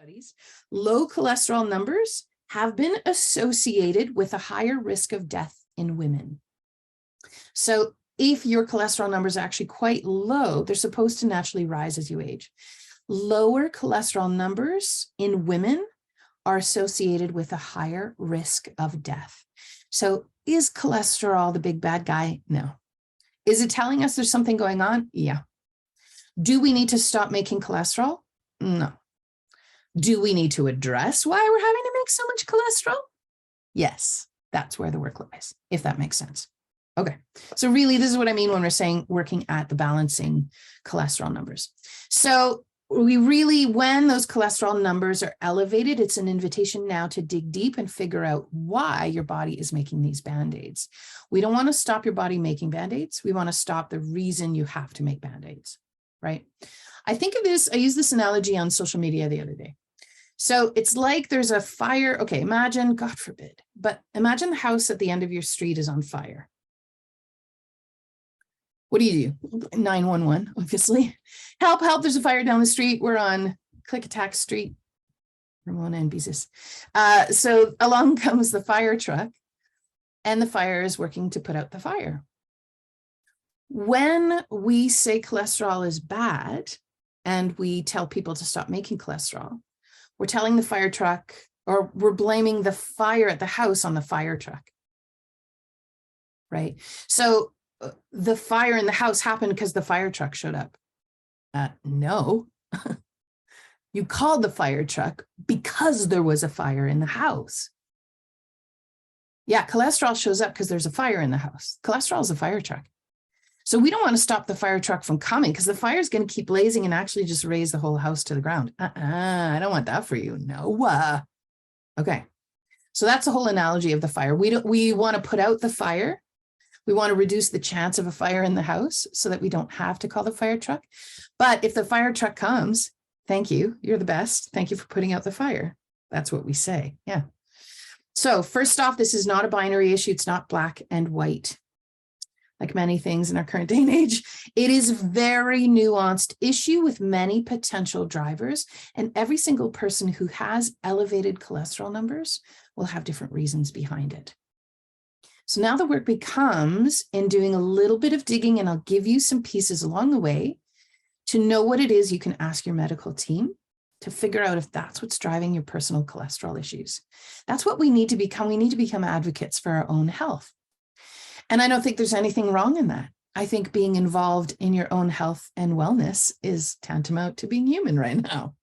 studies, low cholesterol numbers have been associated with a higher risk of death in women. So if your cholesterol numbers are actually quite low, they're supposed to naturally rise as you age. Lower cholesterol numbers in women are associated with a higher risk of death. So is cholesterol the big bad guy? No. Is it telling us there's something going on? Yeah. Do we need to stop making cholesterol? No. Do we need to address why we're having to make so much cholesterol? Yes, that's where the work lies, if that makes sense. Okay, so really this is what I mean when we're saying working at the balancing cholesterol numbers. So we really, when those cholesterol numbers are elevated, it's an invitation now to dig deep and figure out why your body is making these Band-Aids. We don't want to stop your body making Band-Aids. We want to stop the reason you have to make Band-Aids, right? I think of this, I used this analogy on social media the other day. So it's like there's a fire. Okay, imagine, God forbid, but imagine the house at the end of your street is on fire. What do? 911, obviously. Help, help, there's a fire down the street. We're on Click Attack Street, Ramona and Bezos. So along comes the fire truck, and the fire is working to put out the fire. When we say cholesterol is bad, and we tell people to stop making cholesterol, we're telling the fire truck, or we're blaming the fire at the house on the fire truck, right? So the fire in the house happened because the fire truck showed up. No, you called the fire truck because there was a fire in the house. Yeah, cholesterol shows up because there's a fire in the house. Cholesterol is a fire truck. So we don't want to stop the fire truck from coming because the fire is going to keep blazing and actually just raise the whole house to the ground. I don't want that for you. No. Okay. So that's the whole analogy of the fire. We want to put out the fire. We want to reduce the chance of a fire in the house so that we don't have to call the fire truck. But if the fire truck comes, thank you. You're the best. Thank you for putting out the fire. That's what we say. Yeah. So first off, this is not a binary issue. It's not black and white. Like many things in our current day and age, it is a very nuanced issue with many potential drivers, and every single person who has elevated cholesterol numbers will have different reasons behind it. So now the work becomes in doing a little bit of digging, and I'll give you some pieces along the way to know what it is you can ask your medical team to figure out if that's what's driving your personal cholesterol issues. That's what we need to become. We need to become advocates for our own health. And I don't think there's anything wrong in that. I think being involved in your own health and wellness is tantamount to being human right now.